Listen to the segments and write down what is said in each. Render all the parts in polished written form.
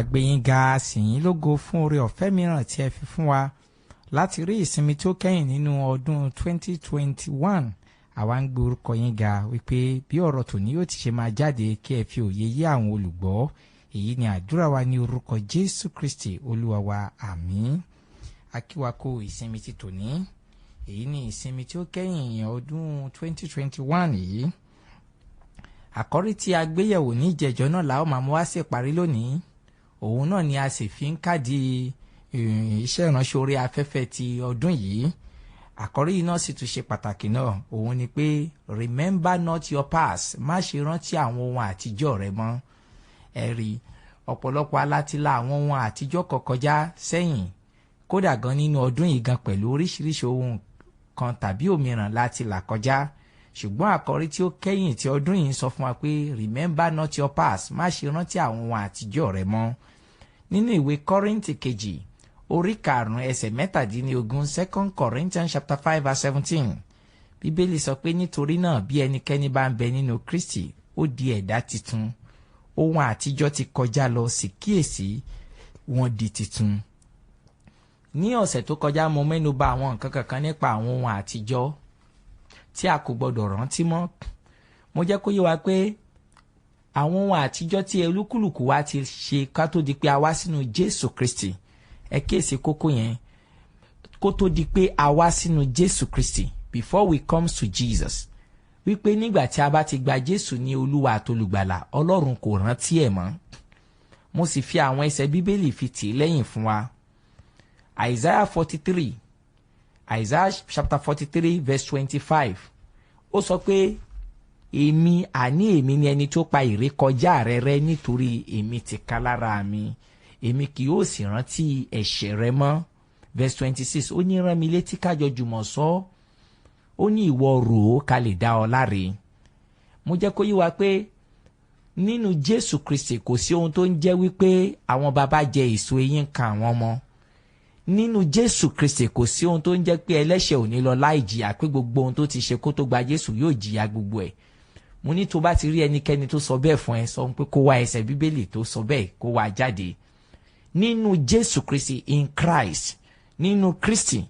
àgbẹ̀yìn ga sìyìn lógo fún oore ọ̀fẹ́ mìíràn tí ẹ fi fún wa láti rí ìsinmi tó kẹ́yìn nínú ọdún 2021. àwa ń gbé orúkọ yín ga wípé bí ọ̀rọ̀ tòní yóò ti ṣe máa jáde kí ẹ fi òye yé àwọn olùgbọ́. èyí ni àdúrà wa ní orúkọ Jésù Kristi Olúwa wa, àmín. a kí wa kú ìsinmi ti tòní. èyí ni ìsinmi tí ó kẹ́yìn ọdún 2021 yìí. àkọ́rí tí a gbéyẹ̀wò ní ìjẹ́jọ́ náà la ó máa mú wá sí ìparí lónìí. òun náà ni a sì fi ń kádìí iṣẹ́ ìránṣẹ́ orí afẹ́fẹ́ ti ọdún yìí. àkọ́rí yìí náà sì tún ṣe pàtàkì náà. òun ni pé remember not your past, má ṣe rántí àwọn ohun àtijọ́ rẹ mọ́. ẹ rí ọ̀pọ̀lọpọ̀ alátìlá àwọn ohun àtijọ́ kan kọjá sẹ́yìn, kódà gan nínú ọdún yìí gan pẹ̀lú oríṣiríṣi ohun kan tàbí òmíràn láti là kọjá. ṣùgbọ́n àkọ́rí tí ó kẹ́yìn tí ọdún yìí sọ fún wa pé remember not your past, má ṣe rántí àwọn ohun àtijọ́ rẹ mọ́. nínú ìwé Kọ́ríńtì kejì orí 5 ẹsẹ̀ 17, 2 Corinthians chapter 5 verse 17, bíbélì sọ pé nítorí náà bí ẹnikẹ́ni bá ń bẹ nínú Kristi, ó di ẹ̀dá titun, ohun àtijọ́ ti kọjá lọ, sì kíyèsí wọ́n di titun. ní ọ̀sẹ̀ tó kọjá mo mẹ́nu bà àwọn nǹkan kankan nípa àwọn ohun àtijọ́ tí a kò gbọdọ̀ rántí mọ́. mo jẹ́ kó yé wa pé àwọn ohun àtijọ́ tí olúkúlùkù wa ti ṣe ká tó di pé a wá sínú Jésù Kristi, ẹ kíyèsí kókó yẹn, kó tó di pé a wá sínú Jésù Kristi, before we come to Jesus, wípé nígbà tí a bá ti gba Jésù ní Olúwa àtolùgbàlà, Ọlọ́run kò rántí ẹ̀ mọ́. mo sì fi àwọn ẹsẹ̀ bíbélì fi tì í lẹ́yìn fún wa. Isaiah chapter 43 verse 25, ó sọ pé èmi ni ẹni tó pa ìrékọjá rẹ rẹ́, nítorí èmi tìkálára mi, èmi kì yóò sì rántí ẹ̀ṣẹ̀ rẹ mọ́. verse 26, ó ní rán mi létí kájọ jùmọ̀ sọ, ó ní ìwọ rò ó ká lè dá ọ láre. mo jẹ́ kó yé wa pé nínú Jésù Kristi kò sí ohun tó ń jẹ́ wípé àwọn baba jẹ èso eyín kan àwọn ọmọ. nínú Jésù Kristi kò sí ohun tó ń jẹ́ pé ẹlẹ́ṣẹ̀ ò ní lọ láì jìyà, pé gbogbo ohun tó ti ṣe kó tó gba Jésù yóò jìyà gbogbo ẹ̀. mo ní tó bá ti rí ẹnikẹ́ni tó sọ bẹ́ẹ̀ fún ẹ, sọ pé kó wá ẹsẹ̀ bíbélì tó sọ bẹ́ẹ̀ kó wá jáde. nínú Jésù Kristi, in Christ, nínú Kristi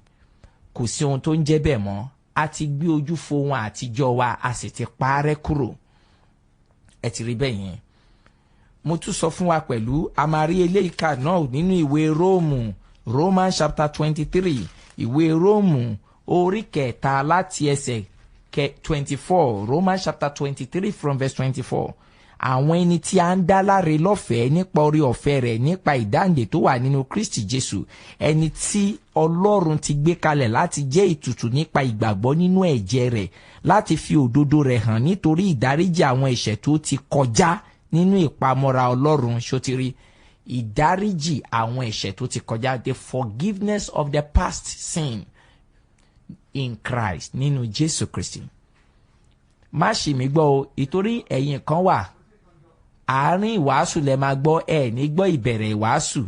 kò sí ohun tó ń jẹ́ bẹ́ẹ̀ mọ́. a ti gbé ojú fo ohun àtijọ́ wa, a sì ti parẹ́ kúrò. ẹ ti rí bẹ́ẹ̀ yẹn. mo tún sọ fún wa pẹ̀lú, a máa rí eléyìí kà náà nínú ìwé Róòmù, Romans chapter 23, ìwé Róòmù orí 3 láti ẹsẹ̀ 24, Romans chapter 23 from verse 24. àwọn ẹni tí a ń dá láre lọ́fẹ̀ẹ́ nípa orí ọ̀fẹ́ rẹ̀, nípa ìdáǹdè tó wà nínú Kristi Jésù, ẹni tí Ọlọ́run ti gbé kalẹ̀ láti jẹ́ ìtùtù nípa ìgbàgbọ́ nínú ẹ̀jẹ̀ rẹ̀, láti fi òdodo rẹ̀ hàn nítorí ìdáríjì àwọn ẹ̀ṣẹ̀ tó ti kọjá nínú ìpamọ́ra Ọlọ́run. ṣòtìrí ìdáríjì àwọn ẹ̀ṣẹ̀ tó ti kọjá, the forgiveness of the past sin in Christ, nínú Jésù Kristi. má ṣì mí gbọ́ o, ìtorí ẹ̀yin kan wà àárín ìwàásù lẹ máa gbọ́, ẹ ní gbọ́ ìbẹ̀rẹ̀ ìwàásù.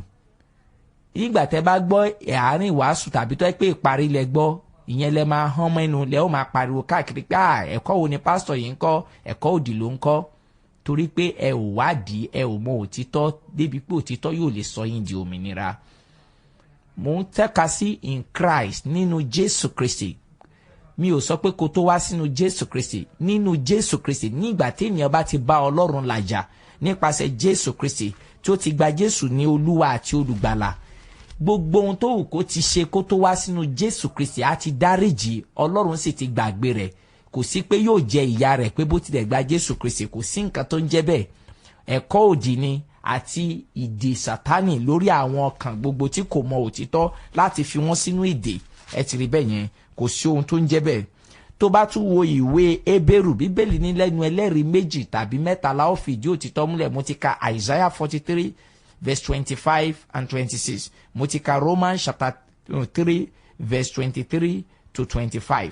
nígbà tẹ́ bá gbọ́ àárín ìwàásù tàbí tó ẹ pé ìparí lẹ gbọ́, ìyẹn lẹ máa hán mẹ́nu, lẹ ó máa pariwo káàkiri pé ẹ̀kọ́ wo ni pásítọ̀ yìí ń kọ́, ẹ̀kọ́ òdì ló ń kọ́. torí pé ẹ ò wádìí, ẹ ò mọ òtítọ́ débi pé òtítọ́ yóò lè sọ yín di òmìnira. mo ń tẹ́ka sí in Christ, nínú Jésù Kristi. mi ò sọ pé kó tó wá sínú Jésù Kristi, nínú Jésù Kristi. nígbà tí ènìyàn bá ti bá Ọlọ́run làjà nípasẹ̀ Jésù Kristi, tí ó ti gba Jésù ní Olúwa àti olùgbàlà, gbogbo ohun tó wù kó ti ṣe kó tó wá sínú Jésù Kristi á ti dáríjì, Ọlọ́run sì ti gbàgbé rẹ̀. kò sí pé yóò jẹ ìyà rẹ̀ pé bó tilẹ̀ gba Jésù Kristi, kò sí nǹkan tó ń jẹ́ bẹ́ẹ̀. ẹ̀kọ́ òdì ni àti ìdè Sátánì lórí àwọn ọkàn gbogbo tí kò mọ òtítọ́, láti fi wọ́n sínú ìdè. ẹ ti rí bẹ́ẹ̀ yẹn, kò sí ohun tó ń jẹ́ bẹ́ẹ̀. tó bá tún wo ìwé Hébérù, bíbélì ní lẹ́nu ẹlẹ́rìí 2 tàbí 3 la ó fìdí òtítọ́ múlẹ̀. mo ti ka Isaiah 43 verse 25 and 26. mo ti ka Romans chapter 3 verse 23 to 25.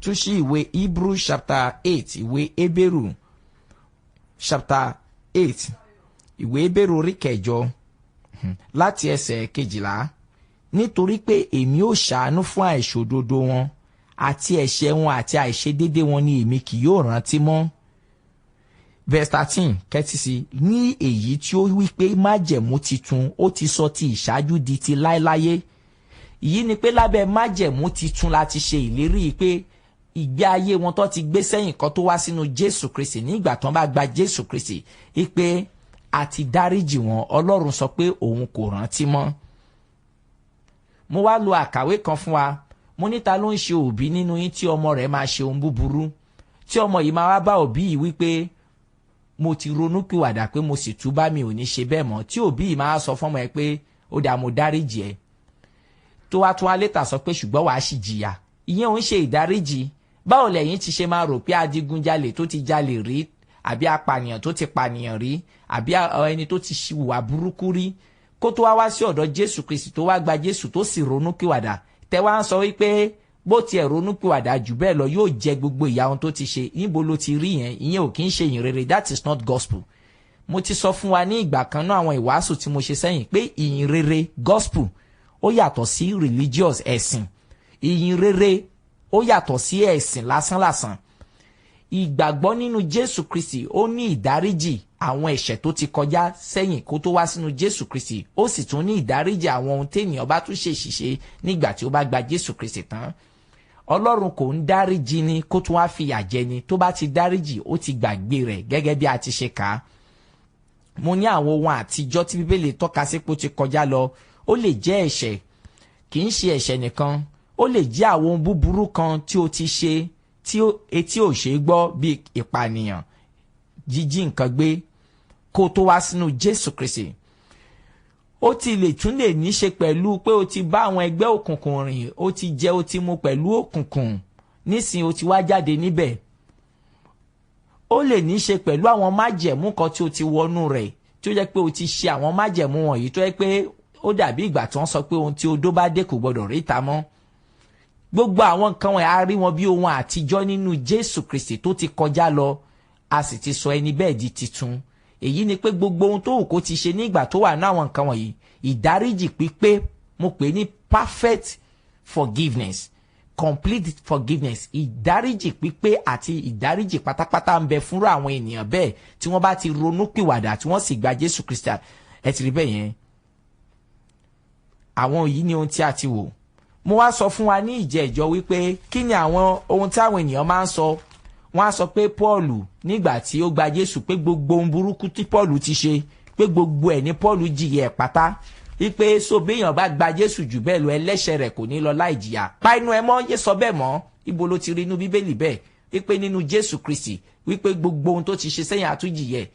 tún sí ìwé Hebrew chapter 8, ìwé Hébérù chapter 8, ìwé Hébérù orí 8 láti ẹsẹ̀ 12. nítorí pé èmi ó ṣàánú fún àìṣòdodo wọn, àti ẹ̀ṣẹ̀ wọn àti àìṣedédé wọn ni èmi kì yóò rántí mọ́. verse 13 kẹ́tìsí ní èyí tí ó wí pé májẹ̀mú titun ó ti sọ ti ìṣáájú di ti láéláyé. Èyí ni pé lábẹ́ májẹ̀mú titun la ti ṣe ìlérí pé ìgbé ayé wọn tó ti gbé sẹ́yìn kan tó wá sínú Jésù Kristi nígbà tó bá gba Jésù Kristi pé àti dáríjì wọn, Ọlọ́run sọ pé òun kò rántí mọ́. Mo wá lo àkàwé kan fún wa. Mo ní ta ló ń ṣe òbí nínú yín tí ọmọ rẹ̀ máa ṣe ohun búburú, tí ọmọ yìí máa wá bá òbí yìí wípé mo ti ronúpìwàdà pé mo sì túbá, mi ò ní ṣe bẹ́ẹ̀ mọ́, tí òbí yìí máa sọ fọ́mọ ẹ pé ó dà, mo dáríjì ẹ, tó wá tún alétà sọ pé ṣùgbọ́n wàá sì jìyà. Ìyẹn ò ń ṣe ìdáríjì. Báwo lẹ̀yin ti ṣe máa rò pé adigunjalè tó ti jalè rí, àbí apànìyàn tó ti pànìyàn rí, àbí ẹni tó ti hùwà burúkú rí, kó tó wá sí ọ̀dọ̀ Jésù Kristi tó wá gba Jésù tó sì ronúpìwàdà, tẹ wá ń sọ wípé bó tiẹ̀ ronúpìwàdà jù bẹ́ẹ̀ lọ yóò jẹ gbogbo ìyà ohun tó ti ṣe. Níbo ló ti rí yẹn? Ìyẹn ò kí ń ṣe ìyìnrere. That is not gospel. Mo ti sọ fún wa ní ìgbà kan náà àwọn ìwàásù tí mo ṣe sẹ́yìn pé ìyìnrere gospel ó yàtọ̀ sí religious ẹ̀sìn. Ìyìnrere ó yàtọ̀ sí ẹ̀sìn lásánlàsàn. Ìgbàgbọ́ nínú Jésù Kristi ó ní ìdáríjì àwọn ẹ̀ṣẹ̀ tó ti kọjá sẹ́yìn kó tó wá sínú Jésù Kristi, ó sì tún ní ìdáríjì àwọn ohun téèyàn bá tún ṣe ṣìṣe nígbà tí ó bá gba Jésù Kristi tán. Ọlọ́run kò ń dáríjì ni kó tún wá fìyà jẹ ni. Tó bá ti dáríjì ó ti gbàgbé rẹ̀ gẹ́gẹ́ bí a ti ṣe kà á. Mo ní àwọn ohun àtijọ́ tí Bíbélì tọ́ka sí pé ó ti kọjá lọ. Ó lè jẹ́ ẹ̀ṣẹ̀, kì í ṣe ẹ̀ṣẹ̀ nìkan. Ó lè jẹ́ àwọn ohun búburú kan tí ó ti ṣe tí etí ò ṣe gbọ́, bí ìpànìyàn, jíjí nǹkan gbé, kó tó wá sínú Jésù Kristi. Ó ti lè tún lè ní ṣe pẹ̀lú pé o ti bá àwọn ẹgbẹ́ òkùnkùn rìn, o ti jẹ, o ti mu pẹ̀lú òkùnkùn, nísìnyí o ti wá jáde níbẹ̀. Ó lè ní ṣe pẹ̀lú àwọn májẹ̀mú kan tí o ti wọnú rẹ̀, tí ó jẹ́ pé o ti ṣe àwọn májẹ̀mú wọ̀nyí tó jẹ́ pé ó dàbí ìgbà tí wọ́n sọ pé ohun tí odó bá dé kò gbọdọ̀ ríta mọ́. Gbogbo àwọn nǹkan wọ̀nyí a rí wọn bí ohun àtijọ́ nínú Jésù Kristi tó ti kọjá lọ, a sì ti sọ ẹni bẹ́ẹ̀ di titun. Èyí ni pé gbogbo ohun tó wù kó ti ṣe nígbà tó wà ní àwọn nǹkan wọ̀nyí, ìdáríjì pípé, mo pè ní perfect forgiveness, complete forgiveness, ìdáríjì pípé àti ìdáríjì pátápátá ń bẹ fúnra àwọn ènìyàn bẹ́ẹ̀ tí wọ́n bá ti ronúpìwàdà tí wọ́n sì gba Jésù Kristi. Ẹ ti rí bẹ́ẹ̀ yẹn. Àwọn yìí ni ohun tí a ti wò. Mo wá sọ fún wa ní ìjẹ́jọ́ wípé kí ni àwọn ohun tí àwọn ènìyàn máa ń sọ. Wọ́n á sọ pé Paul nígbà tí ó gba Jésù pé gbogbo ohun burúkú tí Paul ti ṣe pé gbogbo ẹ̀ ní Paul jìyà ẹ̀ pátá, wípé so béèyàn bá gba Jésù jù bẹ́ẹ̀ lọ ẹlẹ́ṣẹ̀ rẹ̀ kò ní lọ láì jìyà. Pa inú ẹ mọ́, yé sọ bẹ́ẹ̀ mọ́. Ibo ló ti rí inú Bíbélì bẹ́ẹ̀ wípé nínú Jésù Kristi wípé gbogbo ohun tó ti ṣe sẹ́yìn àtúnjìyẹ?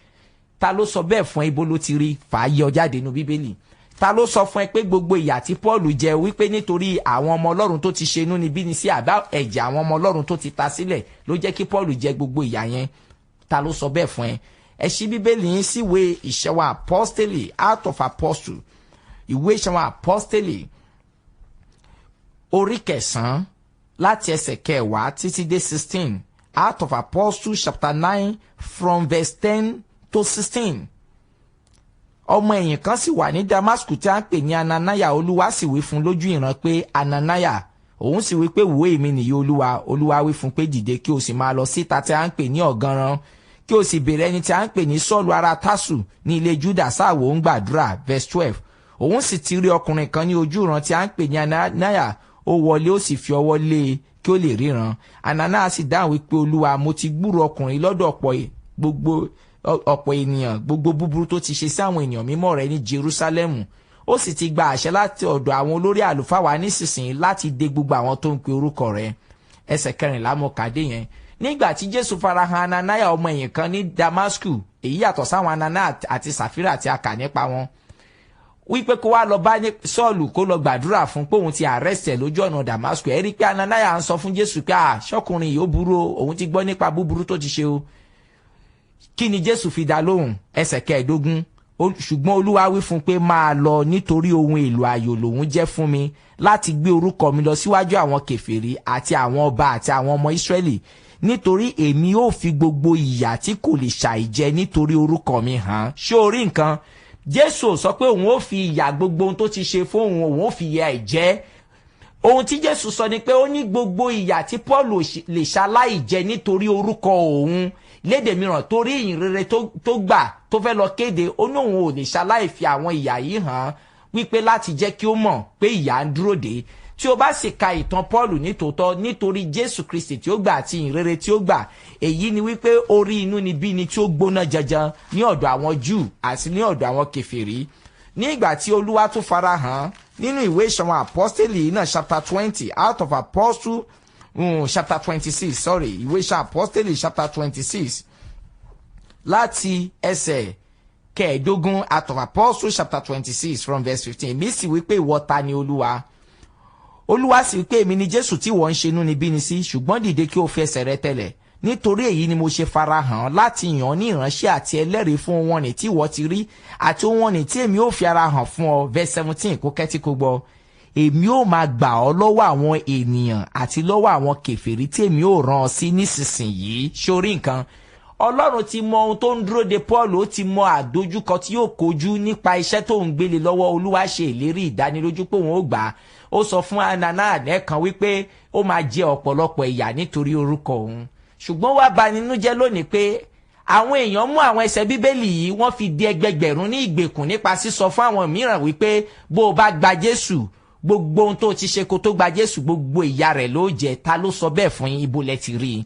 Ta ló sọ bẹ́ẹ̀ fún ẹ? Ibo ló ti rí? Fà á yọ jáde nínú Bíbélì. Ta ló sọ fún ẹ pé gbogbo ìyà tí Paul jẹ wípé nítorí àwọn ọmọ Ọlọ́run tó ti ṣe inúnibíni sí àbá ẹ̀jẹ̀ àwọn ọmọ Ọlọ́run tó ti ta sílẹ̀ ló jẹ́ kí Paul jẹ gbogbo ìyà yẹn? Ta ló sọ bẹ́ẹ̀ fún ẹ? Ẹ ṣí Bíbélì yín sí ìwé ìṣẹ́wọ̀n apọ́stélì, Acts of Apostles, ìwé ìṣẹ́wọ̀n apọ́stélì orí 9 láti ẹsẹ̀ 10 títí dé 16. Acts of Apostles chapter 9 from verse 10 to 16. Ọmọ ẹ̀yìn kan sì wà ní Damascus tí a ń pè ní Ananiah. Olúwa sì wí fún lójú ìran pé Ananiah. Òun sì wí pé wò èmi nìyí Olúwa. Olúwa wí fún pé dìde kí o sì máa lọ síta tí a ń pè ní ọ̀gànràn, kí o sì béèrè ẹni tí a ń pè ní Sọ́ọ̀lù ará Tásù ní ilé Júdà sáàwó ń gbàdúrà. Verse 12. Òun sì ti rí ọkùnrin kan ní ojú ìran tí a ń pè ní Ananiah. Ó wọlé ó sì fi ọwọ́ lé e kí ó lè ríran. Ananiah sì dáhùn wípé Olúwa, mo ti gbúrò ọkùnrin lọ́dọ̀ ọ̀pọ̀ ènìyàn gbogbo búburú tó ti ṣe sí àwọn ènìyàn mímọ́ rẹ̀ ní Jerúsálẹ́mù. Ó sì ti gba àṣẹ láti ọ̀dọ̀ àwọn olórí àlùfáà wá nísinsìnyí láti dè gbogbo àwọn tó ń pe orúkọ rẹ̀. Ẹsẹ̀ 14 mo kà dé yẹn. Nígbà tí Jésù farahàn Ananiah ọmọ ẹ̀yìn kan ní Damascus, èyí yàtọ̀ sáwọn Ananiah àti Sàfírà tí a kà nípa wọn, wípé kó wá lọ bá Sọ́ọ̀lù kó lọ gbàdúrà fún pé òun ti arrest ẹ̀ lójú ọ̀nà Damascus. Ẹ rí i pé Ananiah ń sọ fún Jésù pé ṣọ́kùnrin yìí ó burú o, òun ti gbọ́ nípa búburú tó ti ṣe o. Kí ni Jésù fi dá lóhùn? Ẹsẹ̀ 15. Ṣùgbọ́n Olúwa wí fún pé máa lọ, nítorí ohun èlò ayọ̀ lòun jẹ́ fún mi láti gbé orúkọ mi lọ síwájú àwọn kèfèrí àti àwọn ọba àti àwọn ọmọ Ísírẹ́lì, nítorí èmi ó fi gbogbo ìyà tí kò lè ṣàìjẹ nítorí orúkọ mi hàn. Ṣé o rí nǹkan? Jésù sọ pé òun ó fi ìyà gbogbo ohun tó ti ṣe fún òun ó fi ìyà ẹ̀ jẹ. ohun tí Jésù sọ ni pé ó ní gbogbo ìyà tí Paul lè ṣaláì jẹ nítorí orúkọ òun, lédè mìíràn torí ìyìnrere tó gbà tó fẹ́ lọ kéde, ó ní òun ò lè ṣaláì fi àwọn ìyà yìí hàn wípé láti jẹ́ kí ó mọ̀ pé ìyà ń dúró dé. Tí o bá sì ka ìtàn Paul nítòótọ́, nítorí Jésù Kristi tí ó gbà àti ìyìnrere tí ó gbà, èyí ni wípé orí inúnibíni tí ó gbóná janjan ní ọ̀dọ̀ àwọn Júù àti ní ọ̀dọ̀ àwọn kèfèrí. Ní ìgbà tí Olúwa tún farahàn nínú ìwé ìṣe àwọn apọ́stélì náà chapter 20 out of Apostle chapter 26 ìwé ìṣe apọ́stélì chapter 26 láti ẹsẹ̀ kẹẹ̀ẹ́dógún out of Apostle chapter 26 from verse 15. Èmi sì wípé ìwọ ta ni Olúwa? Olúwa sì wípé èmi ni Jésù tí wọ́n ń ṣe inúnibíni sí, ṣùgbọ́n dìde kí o fi ẹsẹ̀ rẹ tẹ̀lẹ̀. Nítorí èyí ni mo ṣe farahàn láti yàn ní ìránṣẹ́ àti ẹlẹ́rìí fún ohun ọ̀nì tí ìwọ ti rí àti ohun ọ̀nì tí èmi ò fi ara hàn fún ọ. Verse 17 kó kẹ́tí kó gbọ́. Èmi ò máa gbà ọ́ lọ́wọ́ àwọn ènìyàn àti lọ́wọ́ àwọn kèfèrí tí èmi ò rán ọ sí nísinsìnyí. Sórí nǹkan, Ọlọ́run ti mọ ohun tó ń dúró de Paul, ó ti mọ àdójúkọ tí yóò kojú nípa iṣẹ́ tó ń gbélé lọ́wọ́. Olúwa ṣe ìlérí ìdánilójú pé òun ó gbà á. Ó sọ fún Anania lẹ́ẹ̀kan wípé ó máa jẹ ọ̀pọ̀lọpọ̀ ìyà nítorí orúkọ òun. Ṣùgbọ́n wá bà nínú jẹ́ lónìí pé àwọn èèyàn mú àwọn ẹsẹ̀ bíbélì yìí wọ́n fi di ẹgbẹgbẹ̀rún ní ìgbèkùn nípa sísọ fún àwọn mìíràn wípé bó o bá gba Jésù, gbogbo ohun tó ti ṣe kó tó gba Jésù, gbogbo ìyà rẹ̀ ló jẹ. Ta ló sọ bẹ́ẹ̀ fún yín? Ibo lẹ ti rí i?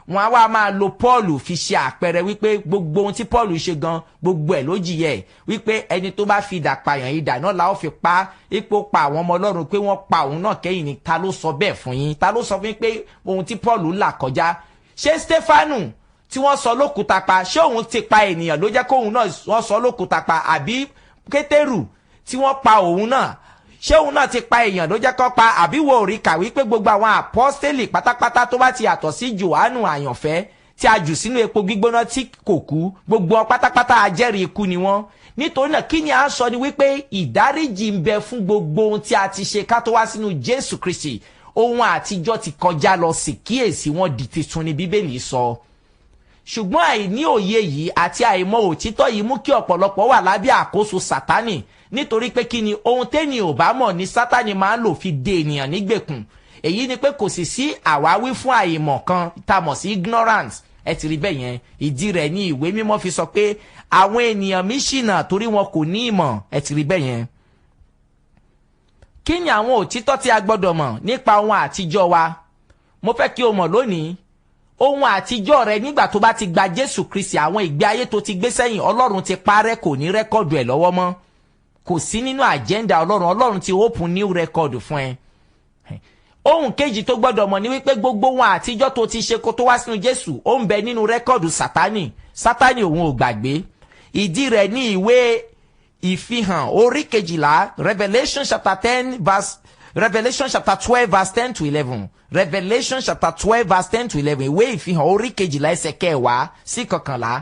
Wọ́n á wá máa lo Paul fi ṣe àpẹẹrẹ wípé gbogbo ohun tí Paul ṣe gan, gbogbo ẹ̀ ló jìyẹ, wípé ẹni tó bá fi idà pààyàn, idà náà la ó fi pa, ipò pa àwọn ọmọ Ọlọ́run pé wọ́n pa òun náà kẹ́yìn ni. Ta ló sọ bẹ́ẹ̀ fún yín? Ta ló sọ fún yín pé ohun tí Paul là kọjá? Ṣé Stefanu tí wọ́n sọ lókùúta pa, ṣé òun ti pa ènìyàn ló jẹ́ kóun náà wọ́n sọ lókùúta pa? Àbí Pétérù tí wọ́n pa òun náà, ṣé òun náà ti pa èèyàn ló jẹ́ kó pa? Àbí wo rí kà wípé gbogbo àwọn àpọ́stélì pátápátá tó bá ti yàtọ̀ sí Jòhánù àyànfẹ́ tí a jù sínú epo gbígbóná tí kò kú, gbogbo wọn pátápátá ajẹ́rìí ikú ni wọ́n. Nítorí náà kí ni à ń sọ ni wípé ìdáríjì ń bẹ fún gbogbo ohun tí a ti ṣe ká tó wá sínú Jésù Kristi. Ohun àtijọ́ ti kọjá lọ, sì kíyèsí wọn di titun ni Bíbélì sọ. Ṣùgbọ́n àìní òye yìí àti àìmọ̀ òtítọ́ yìí mú kí ọ̀pọ̀lọpọ̀ wà lábẹ́ àkóso Sátánì. Nítorí pé kí ni ohun téèyàn ò bá mọ̀ ni Sátánì máa ń lò fi dè ènìyàn nígbèkùn. Èyí ni pé kò sì sí àwáwí fún àìmọ̀ kan tá a mọ̀ sí ignorance. Ẹ ti rí bẹ́ẹ̀ yẹn. Ìdí rẹ̀ ni ìwé mímọ́ fi sọ pé àwọn ènìyàn mi ṣìnà torí wọn kò ní ìmọ̀. Ẹ ti rí bẹ́ẹ̀ yẹn. Kí ni àwọn òtítọ́ tí a gbọ́dọ̀ mọ̀ nípa ohun àtijọ́ wa? Mo fẹ́ kí o mọ̀ lónìí, ohun àtijọ́ rẹ nígbà tó bá ti gba Jésù Kristi, àwọn ìgbé ayé tó ti gbé sẹ́yìn, Ọlọ́run ti parẹ́, kò ní rẹ́kọ̀dù ẹ̀ lọ́wọ́ mọ́. Kò sí nínú àjẹ́ndà Ọlọ́run. Ọlọ́run ti open new record fún ẹ. Ohun kejì tó gbọ́dọ̀ mọ̀ ni wípé gbogbo ohun àtijọ́ tó ti ṣe kó tó wá sínú Jésù, ó ń bẹ nínú rẹ́kọ̀dù Sátánì. Sátánì òun ò gbàgbé. Ìdí rẹ̀ ní ìwé Ìfihàn orí kejìlá, Revelation chapter 12 verse 10 to 11. Revelation chapter 12 verse 10 to 11. Ìwé Ìfihàn orí kejìlá ẹsẹ̀ kẹwàá sí kọkànlá.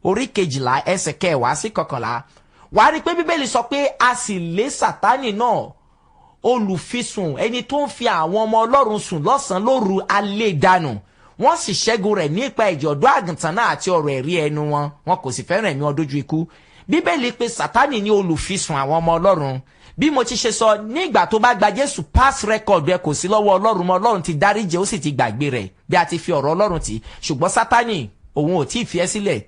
Orí kejìlá ẹsẹ̀ kẹwàá sí kọkànlá. Wà á rí pé Bíbélì sọ pé a sì lé Sátánì náà, olùfisùn, ẹni tó ń fi àwọn ọmọ Ọlọ́run sùn lọ́sàn-án lóru, alẹ́ dànù. Wọ́n sì ṣẹ́gun rẹ̀ nípa ẹ̀jẹ̀ ọ̀dọ́ àgùntàn náà àti ọ̀rọ̀ ẹ̀rí ẹnu wọn. Wọn kò sì fẹ́ràn ẹ̀mí wọn dójú ikú. Bíbélì pé Sátánì ní olùfisùn àwọn ọmọ Ọlọ́run. Bí mo ti ṣe sọ, nígbà tó bá gba Jésù, pass record ẹ kò sí lọ́wọ́ Ọlọ́run mọ́. Ọlọ́run ti dáríjì, ó sì ti gbàgbé rẹ̀ bí a ti fi ọ̀rọ̀ Ọlọ́run tì. Ṣùgbọ́n Sátánì òun ò tí ì fi ẹ́ sílẹ̀.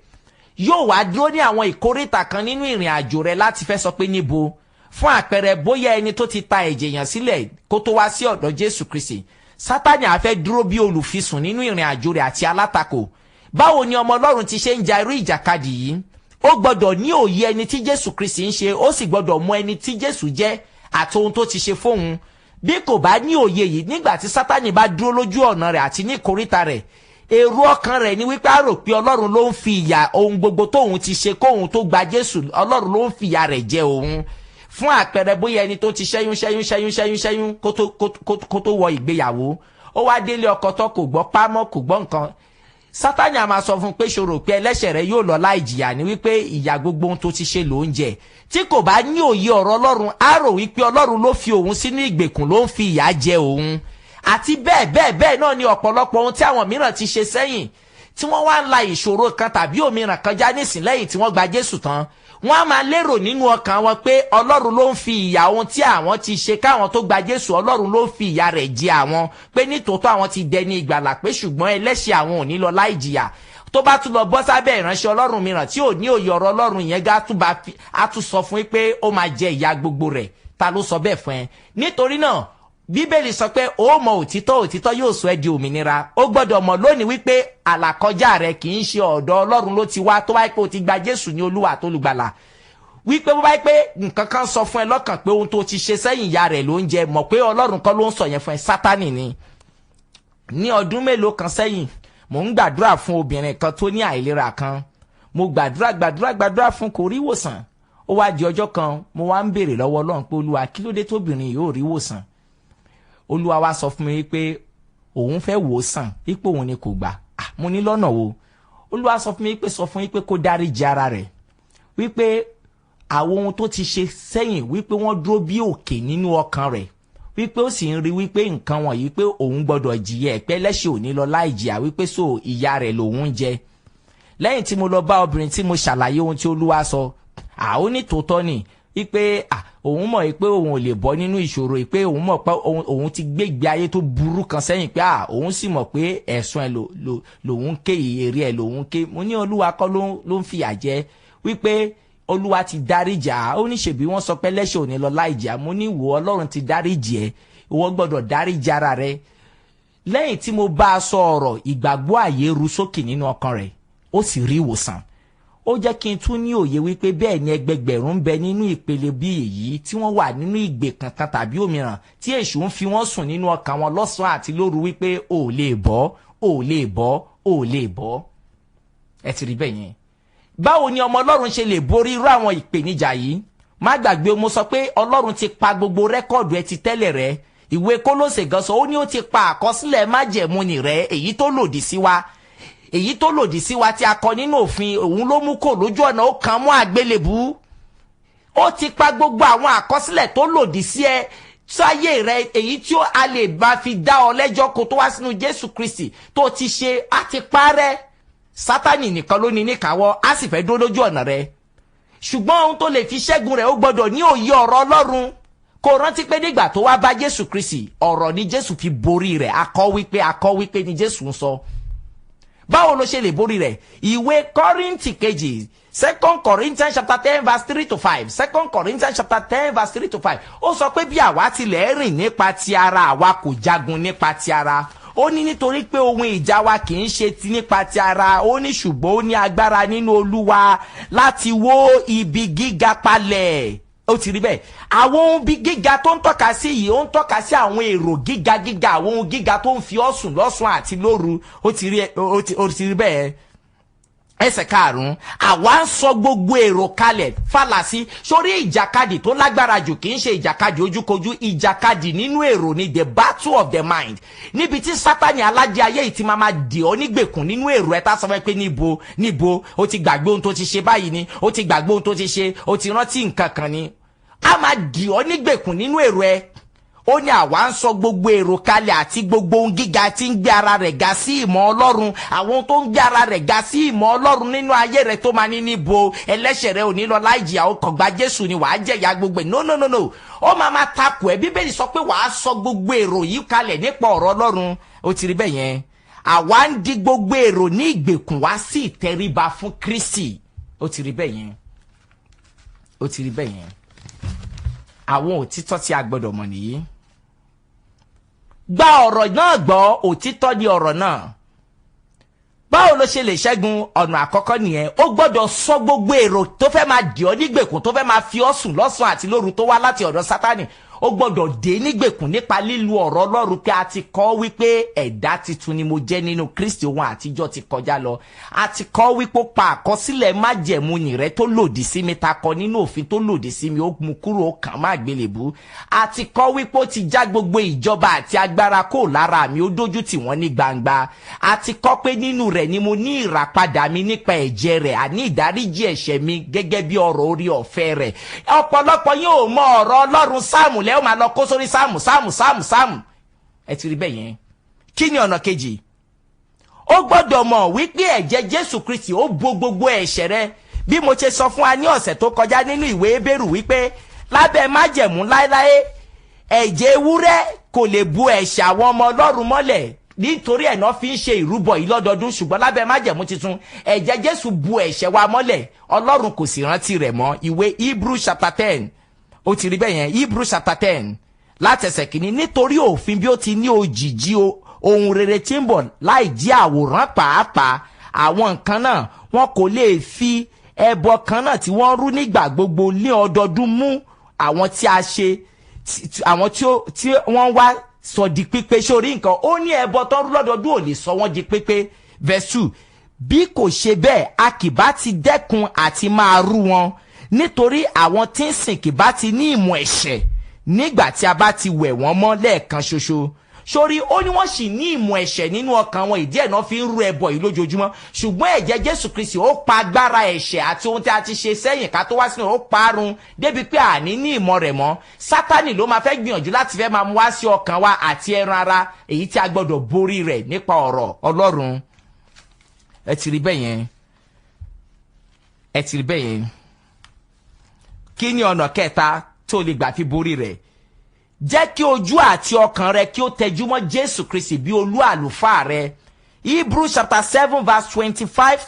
Yóò wá dúró ní àwọn ìkóríta kan nínú ìrìn àjò rẹ láti fẹ́ sọ pé níbo. Fún àpẹẹrẹ, bóyá ẹni tó ti ta ẹ̀jẹ̀ yàn sílẹ̀ kó tó wá sí ọ̀dọ̀ Jésù Kristi, Sátánì á fẹ́ dúró bí olùfisùn nínú ìrìn àjò rẹ̀ àti alátakò. Báwo ni ọmọ Ọlọ́run ti ṣe ń ja irú ìjàkadì yìí? Ó gbọ́dọ̀ ní òye ẹni tí Jésù Kristi ń ṣe, ó sì gbọ́dọ̀ mọ ẹni tí Jésù jẹ́ àti ohun tó ti ṣe fóun. Bí kò bá ní òye yìí, nígbà tí Sátánì bá dúró lójú ọ̀nà rẹ̀ àti ní ìkóríta rẹ̀, èrò ọkàn rẹ̀ ni wípé a rò pé Ọlọ́run ló ń fi ìyà ohun gbogbo tóun ti ṣe kóun tó gba Jésù, Ọlọ́run ló ń fi ìyà rẹ̀ jẹ òun. Fún àpẹẹrẹ, bóyá ẹni tó ti ṣẹ́yún kó tó wọ ìgbéyàwó, ó wá délé ọkọ tó kò gbọ́ pámọ́, kò gbọ́ nǹkan. Sátánì a máa sọ fún pé ṣòro pé ẹlẹ́ṣẹ̀ rẹ yóò lọ láì jìyà, ni wípé ìyà gbogbo ohun tó ti ṣe ló ń jẹ. Tí kò bá ní òye ọ̀rọ̀ Ọlọ́run, á rò wípé Ọlọ́run ló fi òun sínú ìgbèkùn, ló ń fi ìyà jẹ òun. Àti bẹ́ẹ̀ náà ni ọ̀pọ̀lọpọ̀ ohun tí àwọn mìíràn ti ṣe sẹ́yìn, tí wọ́n wá ń la ìṣòro kan tàbí òmíràn kan já nísìn lẹ́yìn tí wọ́n gba Jésù tán. wọ́n á máa lérò nínú ọkàn wọn pé Ọlọ́run ló ń fi ìyà ohun tí àwọn ti ṣe káwọn tó gba Jésù, Ọlọ́run ló ń fi ìyà rẹ̀ jẹ àwọn, pé nítòótọ́ àwọn ti dẹni ìgbàlà, pé ṣùgbọ́n ẹlẹ́ṣẹ̀ àwọn ò ní lọ láì jìyà. Tó bá tún lọ bọ́ sábẹ́ ìránṣẹ́ Ọlọ́run mìíràn tí ò ní òye ọ̀rọ̀ Ọlọ́run yẹn á tún sọ fún yín pé ó máa jẹ ìyà gbogbo rẹ̀. Ta ló sọ bẹ́ẹ̀ fún ẹ? Nítorí náà Bíbélì sọ pé ó mọ òtítọ́, òtítọ́ yóò sọ ẹ́ di òmìnira. Ó gbọ́dọ̀ mọ̀ lónìí wípé àlàkọjá rẹ kì í ṣe ọ̀dọ̀ Ọlọ́run ló ti wá, tó bá yẹ pé o ti gba Jésù ní Olúwa tó lùgbàlà. Wípé bó bá yẹ pé nǹkan kan sọ fún ẹ lọ́kàn pé ohun tó ti ṣe sẹ́yìn ìyá rẹ̀ ló ń jẹ, mọ̀ pé Ọlọ́run kọ́ ló ń sọ yẹn fún ẹ, Sátánì ni. Ní ọdún mélòó kan sẹ́yìn, mò ń gbàdúrà fún obìnrin kan tó ní àìlera kan. Mo gbàdúrà fún kò rí ìwòsàn. Ó wá di ọjọ́ kan, mo wá ń béèrè lọ́wọ́ Ọlọ́run pé Olúwa, kí ló dé tóbìnrin yóò rí ìwòsàn? Olúwa wá sọ fún mi wípé òun fẹ́ wò ó sàn, wípé òun ni kò gbà. Mo ní lọ́nà wo? Olúwa sọ fún mi wípé sọ fún wípé kó dáríjì ara rẹ̀, wípé àwọn ohun tó ti ṣe sẹ́yìn wípé wọ́n dúró bí òkè nínú ọkàn rẹ̀, wípé ó sì ń rí wípé nǹkan wọ̀nyí pé òun gbọ́dọ̀ jìyà, pé ẹlẹ́ṣẹ̀ ò ní lọ láì jìyà, wípé so ìyà rẹ̀ lòun ń jẹ. Lẹ́yìn tí mo lọ bá obìnrin tí mo ṣàlàyé ohun tí Olúwa sọ, ó ní tòótọ́ ni wípé òun mọ̀ pé òun ò lè bọ́ nínú ìṣòro, pé òun mọ̀ pé òun ti gbé ìgbé ayé tó burú kan sẹ́yìn, pé òun sì mọ̀ pé ẹ̀sùn ẹ̀ lòun ké, èrè ẹ̀ lòun ké. Mo ní Olúwa kọ́ ló ń fìyà jẹ, wípé Olúwa ti dáríjà. Ó ní ṣèbí wọ́n sọ pé ẹlẹ́ṣẹ̀ ò ní lọ láì jìyà. Mo ní wò Ọlọ́run ti dáríjì ẹ, ìwọ gbọ́dọ̀ dáríjì ara rẹ. Lẹ́yìn tí mo bá a sọ ọ̀rọ̀, ìgbàgbọ́ àyè ru sókè nínú ọkàn rẹ̀, ó sì rí ìwòsàn. Ó jẹ́ kí n tún ní òye wípé bẹ́ẹ̀ ni ẹgbẹgbẹ̀rún ń bẹ nínú ìpele bí èyí tí wọ́n wà nínú ìgbè kankan tàbí òmíràn tí èṣù ń fi wọ́n sùn nínú ọkàn wọn lọ́sàn-án àti lóru wípé ò lè bọ́, ò lè bọ́, ò lè bọ́. Ẹ ti rí bẹ́ẹ̀ yẹn. Báwo ni ọmọ Ọlọ́run ṣe lè borí irú àwọn ìpèníjà yìí? Má gbàgbé, mo sọ pé Ọlọ́run ti pa gbogbo rẹ́kọ̀dù ẹ ti tẹ́lẹ̀ rẹ. Ìwé Kólósè gan sọ, ó ní ó ti pa àkọsílẹ̀ májẹ̀mú ni rẹ, èyí tó lòdì sí wa. Èyí tó lòdì sí wa tí a kọ nínú òfin, òun ló mú kó lójú ọ̀nà, ó kàn mọ́ àgbélébù. Ó ti pa gbogbo àwọn àkọsílẹ̀ tó lòdì sí ẹ sáyé rẹ, èyí tí a lè bá fi dá ọ lẹ́jọ́ kó tó wá sínú Jésù Kristi tó ti ṣe, á ti parẹ́. Sátánì nìkan ló ní níkàáwọ́, á sì fẹ́ dúró lójú ọ̀nà rẹ. Ṣùgbọ́n ohun tó lè fi ṣẹ́gun rẹ̀, ó gbọ́dọ̀ ní òye ọ̀rọ̀ Ọlọ́run. Kò rántí pé nígbà tó wá bá Jésù Kristi, ọ̀rọ̀ ni Jésù fi borí rẹ̀. Akọ wípé ni Jésù ń sọ. Báwo ló ṣe lè borí rẹ̀? Ìwé Kọ́ríńtì kejì, 2 Corinthians chapter 10 verse 3 to 5. 2 Corinthians chapter 10 verse 3 to 5. Ó sọ pé bí àwa tilẹ̀ rìn nípa ti ara, àwa kò jagun nípa ti ara. Ó ní nítorí pé ohun ìjà wa kì í ṣe ti nípa ti ara. Ó ní ṣùgbọ́n ó ní agbára nínú Olúwa láti wó ibi gíga palẹ̀. Ó ti rí bẹ́ẹ̀. Àwọn ohun gíga tó ń tọ́ka sí yìí, ó ń tọ́ka sí àwọn èrò gíga, àwọn ohun gíga tó ń fi ọ̀sùn lọ́sùn àti lóru. Ó ti rí bẹ́ẹ̀. Ẹsẹ̀ karùn-ún, àwa ń sọ gbogbo èrò kalẹ̀ fàlàsí. Sórí ìjàkadì tó lágbára jù kì í ṣe ìjàkadì ojúkojú, ìjàkadì nínú èrò ni the battle of the mind. Níbi tí Sátánì alájẹ ayé yìí ti máa dì ọ́ nígbèkùn nínú èrò ẹ̀, tá sọ pé níbo, ó ti gbàgbé ohun tó ti ṣe báyìí ni, ó ti gbàgbé ohun tó ti ṣe, ó ti rántí nǹkan kan ni. A máa dì ọ́ nígbèkùn nínú èrò ẹ̀. Ó ní àwa ń sọ gbogbo èrò kalẹ̀ àti gbogbo ohun gíga tí ń gbé ara rẹ̀ ga sí ìmọ̀ Ọlọ́run. Àwọn tó ń gbé ara rẹ̀ ga sí ìmọ̀ Ọlọ́run nínú ayé rẹ̀ tó máa ní níbo, ẹlẹ́ṣẹ̀ rẹ̀ ò ní lọ láì jìyà, ó kàn gba Jésù ni wàá jẹ̀yà gbogbo ẹ̀. No. Ó máa takò ẹ́. Bíbélì sọ pé wàá sọ gbogbo èrò yìí kalẹ̀ nípa ọ̀rọ̀ Ọlọ́run. Ó ti rí bẹ́ẹ̀ yẹn. Àwa ń di gbogbo èrò ní ìgbèkùn wá sí ìtẹríba fún Kristi. Ó ti rí bẹ́ẹ̀ yẹn. Àwọn òtítọ́ tí a gbọ́dọ̀ mọ̀ nìyí. Gba ọ̀rọ̀ náà gbọ́, òtítọ́ ni ọ̀rọ̀ náà. Báwo ló ṣe lè ṣẹ́gun? Ọ̀nà àkọ́kọ́ nìyẹn. Ó gbọ́dọ̀ sọ gbogbo èrò tó fẹ́ máa dì ọ́ nígbèkùn, tó fẹ́ máa fi ọ́ sùn lọ́sàn àti lóru tó wá láti ọ̀dọ̀ Sátánì. Ó gbọ́dọ̀ dé nígbèkùn nípa lílo ọ̀rọ̀ Ọlọ́run pé a ti kọ wípé ẹ̀dá titun ni mo jẹ́ nínú Kristi, ohun àtijọ́ ti kọjá lọ. A ti kọ wípé ó pa àkọsílẹ̀ májẹ̀mú nìrẹ́ tó lòdì sí mi, ta kọ nínú òfin tó lòdì sí mi, ó mú kúrò, ó kàn má àgbélébú. A ti kọ wípé ó ti já gbogbo ìjọba àti agbára kó lára mi, ó dójú tì wọ́n ní gbangba. A ti kọ pé nínú rẹ̀ ni mo ní ìràpadà mi nípa ẹ̀jẹ̀ rẹ̀, àní ìdáríjì ẹ̀ṣẹ̀ mi gẹ́gẹ́ bí ọ̀rọ̀ orí ọ̀fẹ́ rẹ̀. Ọ̀pọ̀lọpọ̀ yóò mọ ọ̀rọ̀ Ọlọ́run Sáàmù ó máa lọ kó sórí sáàmù. Ẹ ti rí bẹ́ẹ̀ yẹn. Kí ni ọ̀nà kejì? Ó gbọ́dọ̀ mọ̀ wípé ẹ̀jẹ̀ Jésù Kristi ó bo gbogbo ẹ̀ṣẹ̀ rẹ. bí mo ṣe sọ fún wa ní ọ̀sẹ̀ tó kọjá nínú ìwé Hébérù wípé lábẹ́ májẹ̀mú láéláé ẹ̀jẹ̀ ewúrẹ́ kò lè bu ẹ̀ṣẹ̀ àwọn ọmọ Ọlọ́run mọ́lẹ̀ nítorí ẹ̀ náà fi ń ṣe ìrúbọ yìí lọ́dọọdún, ṣùgbọ́n lábẹ́ májẹ̀mú tuntun ẹ̀jẹ̀ Jésù bu ẹ̀ṣẹ̀ wa mọ́lẹ̀, Ọlọ́run kò sì rántí rẹ̀ mọ́. Ìwé Hebrew chapter 10 ó ti rí bẹ́ẹ̀ yẹn, Hebrew chapter 10 látẹsẹ̀ kìíní, nítorí òfin bí ó ti ní òjìji ohun rere tí ń bọ̀ láì jí àwòrán pàápàá àwọn nǹkan náà wọn kò lè fi ẹbọ kan náà tí wọ́n rú nígbà gbogbo ní ọdọọdún mú àwọn tí a ṣe àwọn tí wọ́n wá sọ di pípé. sórí nǹkan ó ní ẹbọ tó ń rú lọ́dọọdún ò lè sọ wọ́n di pípé. verse 2 bí kò ṣe bẹ́ẹ̀ a kì bá ti dẹ́kun àti máa rú wọn, nítorí àwọn tí ń sìn kì bá ti ní ìmọ̀ ẹ̀ṣẹ̀ nígbà tí a bá ti wẹ̀ wọ́n mọ́ lẹ́ẹ̀kan ṣoṣo. sórí ó ní wọ́n sì ní ìmọ̀ ẹ̀ṣẹ̀ nínú ọkàn wọn, ìdí ẹ̀ náà fi ń rú ẹbọ yìí lójoojúmọ́. ṣùgbọ́n ẹ̀jẹ̀ Jésù Kristi ó pa agbára ẹ̀ṣẹ̀ àti ohun tí a ti ṣe sẹ́yìn ká tó wá sínú ó parun débi pé àní ní ìmọ̀ rẹ̀ mọ́. Sátánì ló máa fẹ́ gbìyànjú láti fẹ́ máa mú wá sí ọkàn wa àti ẹran ara, èyí tí a gbọ́dọ̀ borí rẹ̀ nípa ọ̀rọ̀ Ọlọ́run. ẹ ti rí bẹ́ẹ̀ yẹn, ẹ ti rí bẹ́ẹ̀ yẹn. kí ni ọ̀nà kẹta tó lè gbà fi borí rẹ̀? jẹ́ kí ojú àti ọkàn rẹ kí ó tẹjúmọ́ Jésù Kristi bí olú àlùfáà rẹ. Hebrews chapter 7 verse 25,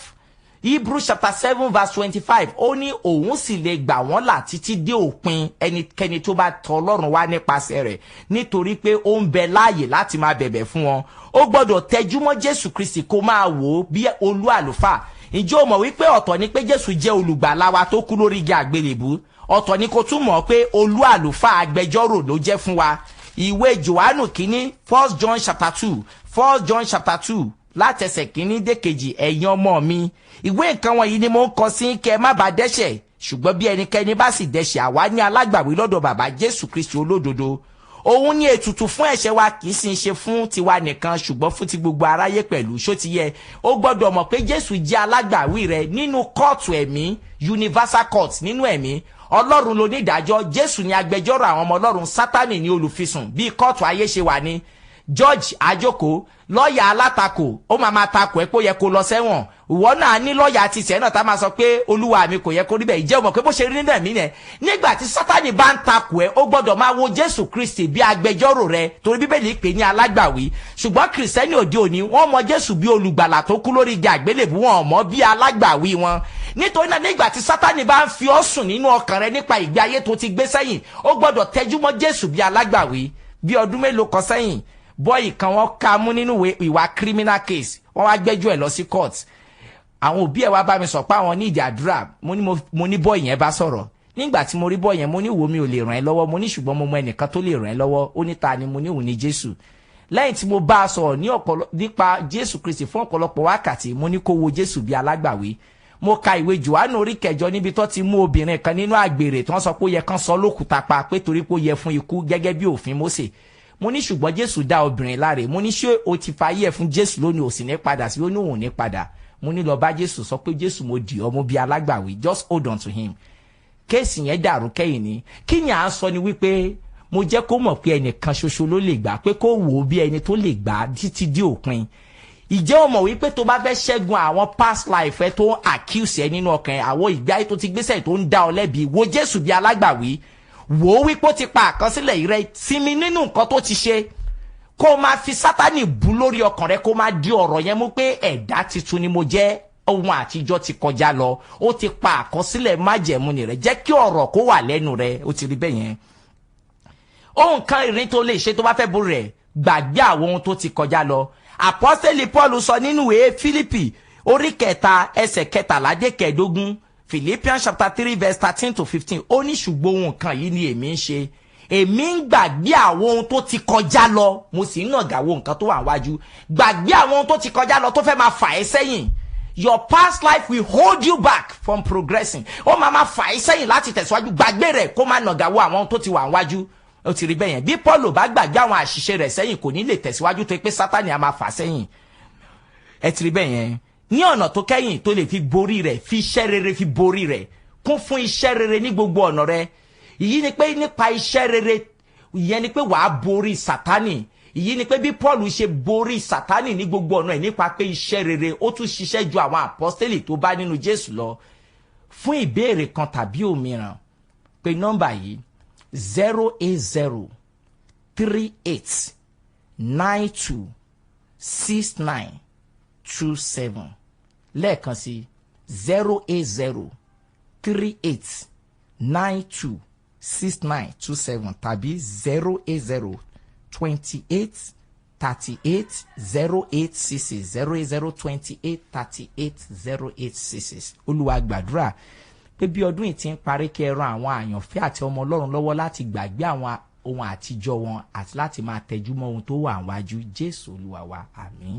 Hebrews chapter 7 verse 25 ó ní òun sì lè gbà wọ́n là títí dé òpin ẹnikẹ́ni tó bá tọ̀ Ọlọ́run wá nípasẹ̀ rẹ̀, nítorí pé ó ń bẹ láàyè láti máa bẹ̀bẹ̀ fún wọn. ó gbọ́dọ̀ tẹjúmọ́ Jésù Kristi kó máa wò ó bí olú àlùfáà. ǹjẹ́ o mọ̀ wípé ọ̀tọ̀ ni pé Jésù jẹ́ olùgbàlà wa tó kú lórí igi àgbélébùú, ọ̀tọ̀ ni kò tún mọ̀ pé olú àlùfáà agbẹjọ́rò ló jẹ́ fún wa. ìwé Jòhánù kínní 1 John chapter 2 1 John chapter 2 látẹsẹ̀ kínní dé kejì, ẹ̀yin ọmọ mi, ìwé nǹkan wọ̀nyí ni mo ń kọ sí kẹ́ má bàa dẹ́ṣẹ̀, ṣùgbọ́n bí ẹnikẹ́ni bá sì dẹ́ṣẹ̀ àwa ní alágbàwí lọ́dọ̀ bàbá Jésù Kristi olódodo. òun ní ètùtù fún ẹ̀ṣẹ̀ wa, kì í sì ń ṣe fún tiwa nìkan ṣùgbọ́n fún ti gbogbo aráyé pẹ̀lú. ṣó ti yẹ? ó gbọ́dọ̀ mọ̀ pé Jésù jẹ́ alágbàwí rẹ nínú kóòtù ẹ̀mí, universal court nínú ẹ̀mí. Ọlọ́run ló ní ìdájọ́, Jésù ni agbẹjọ́rò àwọn ọmọ Ọlọ́run, Sátánì ni olùfisùn. bí kóòtù ayé ṣe wà ní George àjòkó, lọ́ọ̀yà alátakò ó máa takò ẹ́ pé ó yẹ kó lọ sẹ́wọ̀n. ìwọ náà ní lọ́ọ̀yà ti sẹ́ náà tá máa sọ pé olúwa mi kò yẹ kó rí bẹ́ẹ̀. ìjẹ́ o mọ̀ pé bó ṣe rí nínú ẹ̀mí yẹn, nígbà tí Sátánì bá ń takò ẹ́ ó gbọ́dọ̀ máa wo Jésù Kristi bí agbẹjọ́rò rẹ, torí Bíbélì pè ní alágbàwí. ṣùgbọ́n kìrìsìtẹ́nì òde òní wọ́n mọ Jésù bí olùgbàlà tó kú lórí igi àgbélébùú, wọn mọ̀ bí alágbàwí wọn. nítorí náà nígbà tí Sátánì bá ń fi ọ́ sùn nínú ọkàn rẹ nípa ìgbé ayé tó ti gbé sẹ́yìn, ó gbọ́dọ̀ tẹjúmọ́ Jésù bí alágbàwí. bí ọdún mélòó kan sẹ́yìn, bọ́ọ̀yì kan wọ́n ká mú nínú ìwà criminal case, wọ́n wá gbẹ́jọ́ ẹ̀ lọ sí court. àwọn òbí ẹ̀ wá bá mi sọ pé àwọn ní ìdí àdúrà. mo ní bọ́ọ̀yì yẹn bá sọ̀rọ̀. nígbà tí mo rí bọ́ọ̀yì yẹn mo ní wo mi ò lè ràn ẹ́ lọ́wọ́, mo ní ṣùgbọ́n mo mọ ẹnìkan tó lè ràn ẹ́ lọ́wọ́. ó ní ta ni? mo ní òun ní Jésù. lẹ́yìn tí mo bá a sọ̀rọ̀ nípa Jésù Kristi fún ọ̀pọ̀lọpọ̀ wákàtí, mo ní kó wo Jésù bí alágbàwí. mo ka ìwé Jòhánù orí 9 níbi tó ti mú obìnrin kan nínú àgbèrè tí wọ́n sọ pé ó yẹ kán sọ lókùúta pa pé torí pé ó yẹ fún ikú gẹ́gẹ́ bí òfin Mósè. mo ní ṣùgbọ́n Jésù dá obìnrin láre. mo ní ṣé o ti fayé ẹ̀ fún Jésù lónìí, ò sì ní padà sí? ó ní òun ní padà. mo ní lọ bá Jésù sọ pé Jésù mo dì ọ́ mú bí alágbàwí, just hold on to him. kéèsì yẹn dàrú kẹ́yìn ni. kí ni à ń sọ ni wípé mo jẹ́ kó mọ̀ pé ẹnìkan ṣoṣo ló lè gbà, pé kó wò ó bí ẹni tó lè gbà títí dé òpin. ìjẹ́ o mọ̀ wípé tó bá fẹ́ ṣẹ́gun àwọn past life ẹ tó ń accuse ẹ nínú ọkàn ẹ, àwọn ìgbé ayé tó ti gbésẹ̀ tó ń dá ọ lẹ́bi, wo Jésù bí alágbàwí. wò ó wípé ó ti pa àkọsílẹ̀ rẹ, sinmi nínú nǹkan tó ti ṣe, kó máa fi Sátánì bú lórí ọkàn rẹ, kó máa di ọ̀rọ̀ yẹn mú pé ẹ̀dá titun ni mo jẹ́, ohun àtijọ́ ti kọjá lọ, ó ti pa àkọsílẹ̀ májẹ̀mú ni rẹ. jẹ́ kí ọ̀rọ̀ kó wà lẹ́nu rẹ. ó ti rí bẹ́ẹ̀ yẹn. ohun kan ìrìn tó lè ṣe tó bá fẹ́ borí rẹ̀, gbàgbé àwọn ohun tó ti kọjá lọ. Àpọ́sítélì Paul sọ nínú ìwé Fílípì orí 3 ẹsẹ̀ 13 dé 15, Philippians chapter 3 verse 13 to 15, ó ní ṣùgbọ́n ohun kan yìí ni èmi ń ṣe, èmi ń gbàgbé àwọn ohun tó ti kọjá lọ, mo sì ń nàgàwó nǹkan tó wà wájú. gbàgbé àwọn ohun tó ti kọjá lọ tó fẹ́ máa fà ẹ́ sẹ́yìn. Your past life will hold you back from progressing. ó máa fà ẹ́ sẹ́yìn láti tẹ̀síwájú. gbàgbé rẹ̀ kó máa nàgàwó àwọn ohun tó ti wà wájú. ó ti rí bẹ́ẹ̀ yẹn. bí Paul bá gbàgbé àwọn àṣìṣe rẹ̀ sẹ́yìn, kò ní lè tẹ̀síwájú, tó pé Sátánì á máa fà sẹ́yìn. ẹ ti rí bẹ́ẹ̀ yẹn. ní ọ̀nà tó kẹ́yìn tó lè fi borí rẹ̀, fi iṣẹ́ rere fi borí rẹ̀, kún fún iṣẹ́ rere ní gbogbo ọ̀nà rẹ̀. èyí ni pé nípa iṣẹ́ rere, ìyẹn ni pé wàá borí Sátánì. èyí ni pé bí Paul ṣe borí Sátánì ní gbogbo ọ̀nà ẹ̀ nípa pé iṣẹ́ rere, ó tún ṣiṣẹ́ ju àwọn àpọ́stélì tó bá nínú Jésù lọ. fún ìbéèrè kan tàbí òmíràn pé nọ́mbà yìí 08038926927 lẹ́ẹ̀kan sí 08038926927 tàbí 08028380866 08028380866 Olúwa gbàdúrà pé bí ọdún yìí ti ń parí kí ẹ ran àwọn àyànfẹ́ àti ọmọ Ọlọ́run lọ́wọ́ láti gbàgbé àwọn ohun àtijọ́ wọn àti láti máa tẹjú mọ́ ohun tó wà níwájú. Jésù Olúwa wa, àmín.